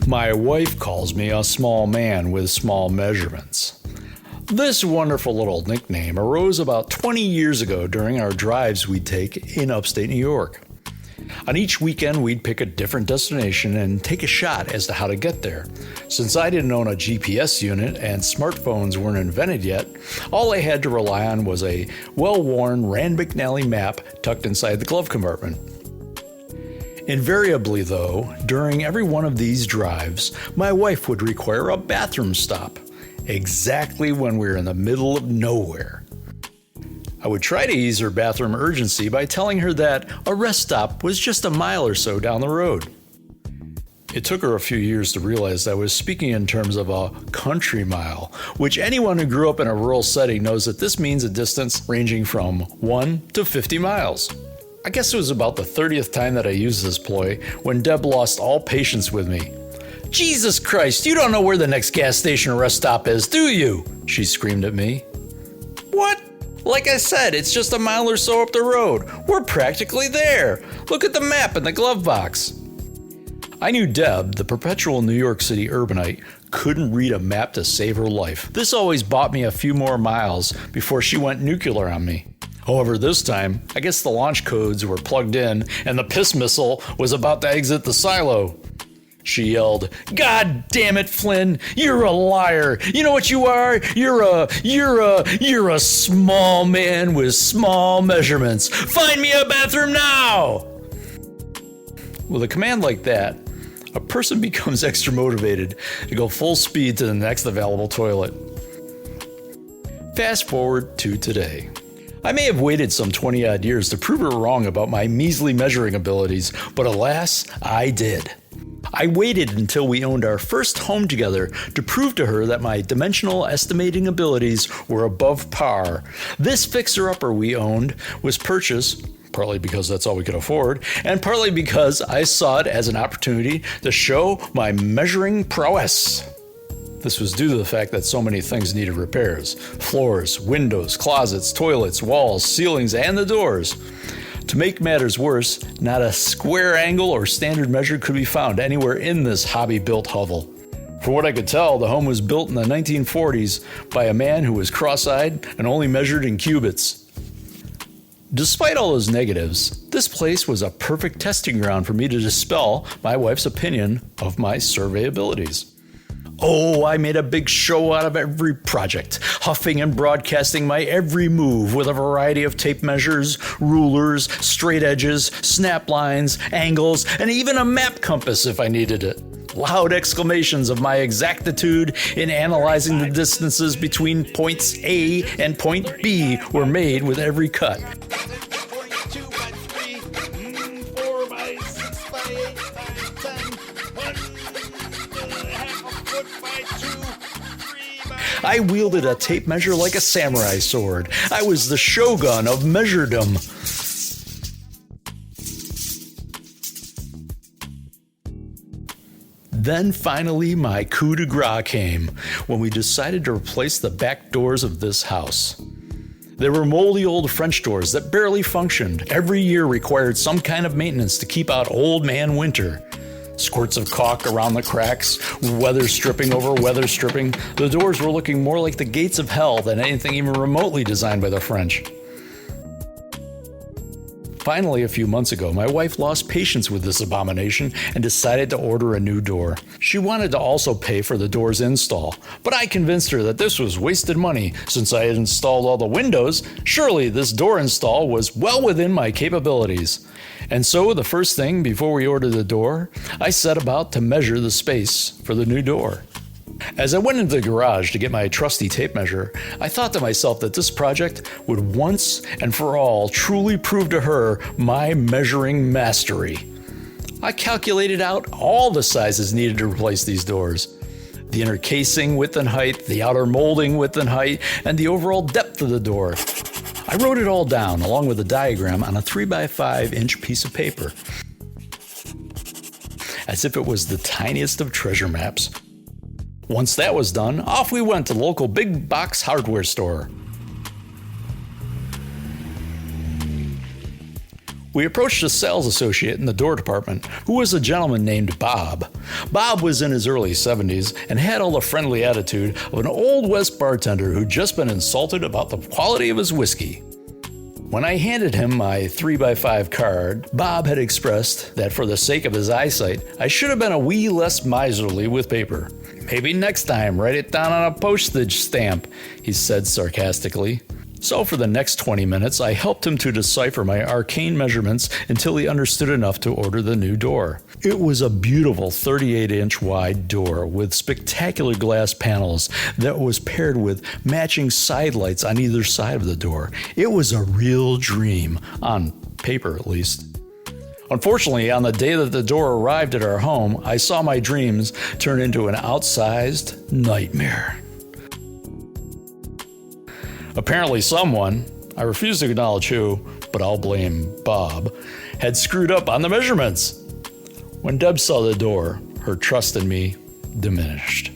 My wife calls me a small man with small measurements. This wonderful little nickname arose about 20 years ago during our drives we'd take in upstate New York. On each weekend, we'd pick a different destination and take a shot as to how to get there. Since I didn't own a GPS unit and smartphones weren't invented yet, all I had to rely on was a well-worn Rand McNally map tucked inside the glove compartment. Invariably, though, during every one of these drives, my wife would require a bathroom stop, exactly when we were in the middle of nowhere. I would try to ease her bathroom urgency by telling her that a rest stop was just a mile or so down the road. It took her a few years to realize I was speaking in terms of a country mile, which anyone who grew up in a rural setting knows that this means a distance ranging from 1 to 50 miles. I guess it was about the 30th time that I used this ploy when Deb lost all patience with me. "Jesus Christ, you don't know where the next gas station or rest stop is, do you?" she screamed at me. "What? Like I said, it's just a mile or so up the road. We're practically there. Look at the map in the glove box." I knew Deb, the perpetual New York City urbanite, couldn't read a map to save her life. This always bought me a few more miles before she went nuclear on me. However, this time, I guess the launch codes were plugged in and the piss missile was about to exit the silo. She yelled, "God damn it, Flynn, you're a liar. You know what you are? You're a small man with small measurements. Find me a bathroom now!" With a command like that, a person becomes extra motivated to go full speed to the next available toilet. Fast forward to today. I may have waited some 20-odd years to prove her wrong about my measly measuring abilities, but alas, I did. I waited until we owned our first home together to prove to her that my dimensional estimating abilities were above par. This fixer-upper we owned was purchased, partly because that's all we could afford, and partly because I saw it as an opportunity to show my measuring prowess. This was due to the fact that so many things needed repairs: floors, windows, closets, toilets, walls, ceilings, and the doors. To make matters worse, not a square angle or standard measure could be found anywhere in this hobby-built hovel. For what I could tell, the home was built in the 1940s by a man who was cross-eyed and only measured in cubits. Despite all those negatives, this place was a perfect testing ground for me to dispel my wife's opinion of my survey abilities. Oh, I made a big show out of every project, huffing and broadcasting my every move with a variety of tape measures, rulers, straight edges, snap lines, angles, and even a map compass if I needed it. Loud exclamations of my exactitude in analyzing the distances between points A and point B were made with every cut. I wielded a tape measure like a samurai sword. I was the shogun of measuredom. Then finally my coup de grace came when we decided to replace the back doors of this house. They were moldy old French doors that barely functioned. Every year required some kind of maintenance to keep out old man winter. Squirts of caulk around the cracks, weather stripping over weather stripping. The doors were looking more like the gates of hell than anything even remotely designed by the French. Finally, a few months ago, my wife lost patience with this abomination and decided to order a new door. She wanted to also pay for the door's install, but I convinced her that this was wasted money since I had installed all the windows. Surely this door install was well within my capabilities. And so the first thing before we ordered the door, I set about to measure the space for the new door. As I went into the garage to get my trusty tape measure, I thought to myself that this project would once and for all truly prove to her my measuring mastery. I calculated out all the sizes needed to replace these doors: the inner casing width and height, the outer molding width and height, and the overall depth of the door. I wrote it all down along with a diagram on a 3x5-inch piece of paper, as if it was the tiniest of treasure maps. Once that was done, off we went to the local big box hardware store. We approached a sales associate in the door department who was a gentleman named Bob. Bob was in his early 70s and had all the friendly attitude of an Old West bartender who'd just been insulted about the quality of his whiskey. When I handed him my 3x5 card, Bob had expressed that for the sake of his eyesight, I should have been a wee less miserly with paper. Maybe next time, write it down on a postage stamp, he said sarcastically. So for the next 20 minutes, I helped him to decipher my arcane measurements until he understood enough to order the new door. It was a beautiful 38-inch wide door with spectacular glass panels that was paired with matching side lights on either side of the door. It was a real dream, on paper at least. Unfortunately, on the day that the door arrived at our home, I saw my dreams turn into an outsized nightmare. Apparently someone, I refuse to acknowledge who, but I'll blame Bob, had screwed up on the measurements. When Deb saw the door, her trust in me diminished.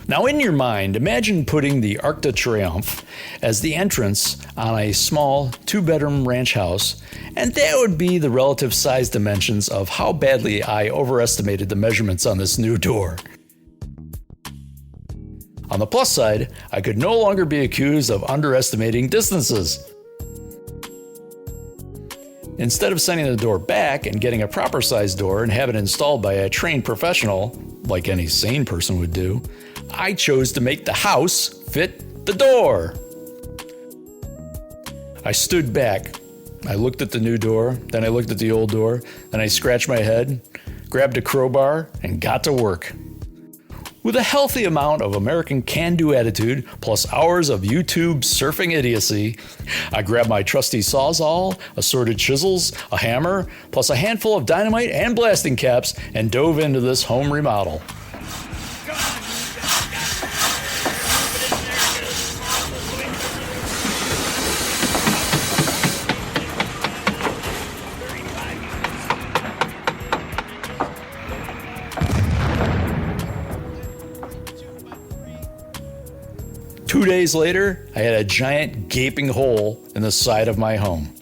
Now in your mind, imagine putting the Arc de Triomphe as the entrance on a small 2-bedroom ranch house, and that would be the relative size dimensions of how badly I overestimated the measurements on this new door. On the plus side, I could no longer be accused of underestimating distances. Instead of sending the door back and getting a proper sized door and have it installed by a trained professional, like any sane person would do, I chose to make the house fit the door. I stood back. I looked at the new door, then I looked at the old door, then I scratched my head, grabbed a crowbar, and got to work. With a healthy amount of American can-do attitude, plus hours of YouTube surfing idiocy, I grabbed my trusty Sawzall, assorted chisels, a hammer, plus a handful of dynamite and blasting caps, and dove into this home remodel. 2 days later, I had a giant gaping hole in the side of my home.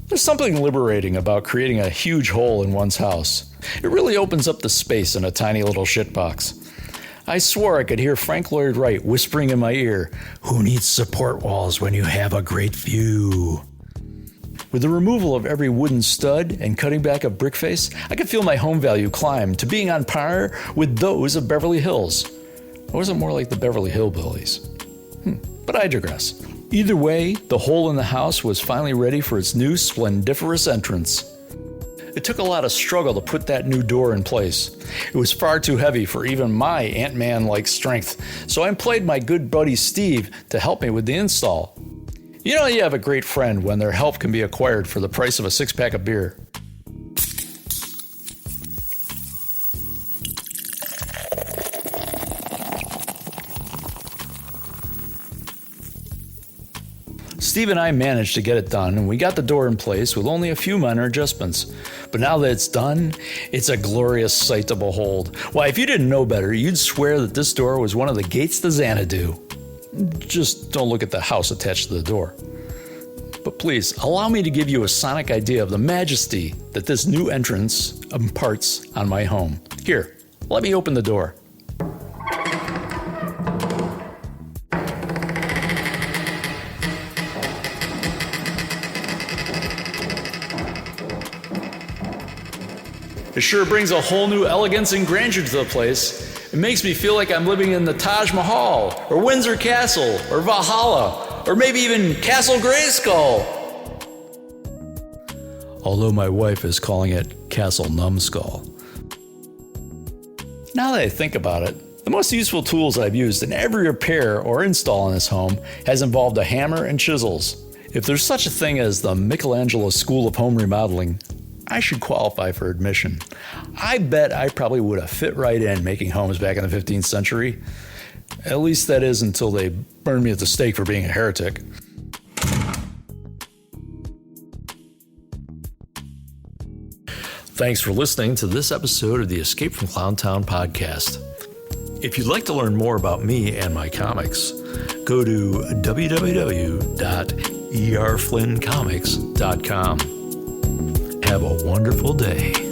There's something liberating about creating a huge hole in one's house. It really opens up the space in a tiny little shitbox. I swore I could hear Frank Lloyd Wright whispering in my ear, "Who needs support walls when you have a great view?" With the removal of every wooden stud and cutting back of brick face, I could feel my home value climb to being on par with those of Beverly Hills. Or was it more like the Beverly Hillbillies? But I digress. Either way, the hole in the house was finally ready for its new splendiferous entrance. It took a lot of struggle to put that new door in place. It was far too heavy for even my Ant-Man-like strength, so I employed my good buddy Steve to help me with the install. You know you have a great friend when their help can be acquired for the price of a 6-pack of beer. Steve and I managed to get it done, and we got the door in place with only a few minor adjustments. But now that it's done, it's a glorious sight to behold. Why, if you didn't know better, you'd swear that this door was one of the gates to Xanadu. Just don't look at the house attached to the door. But please, allow me to give you a sonic idea of the majesty that this new entrance imparts on my home. Here, let me open the door. It sure brings a whole new elegance and grandeur to the place. It makes me feel like I'm living in the Taj Mahal, or Windsor Castle, or Valhalla, or maybe even Castle Grayskull. Although my wife is calling it Castle Numbskull. Now that I think about it, the most useful tools I've used in every repair or install in this home has involved a hammer and chisels. If there's such a thing as the Michelangelo School of Home Remodeling, I should qualify for admission. I bet I probably would have fit right in making homes back in the 15th century. At least that is until they burned me at the stake for being a heretic. Thanks for listening to this episode of the Escape from Clowntown podcast. If you'd like to learn more about me and my comics, go to www.invariably.com. erflynncomics.com. Have a wonderful day.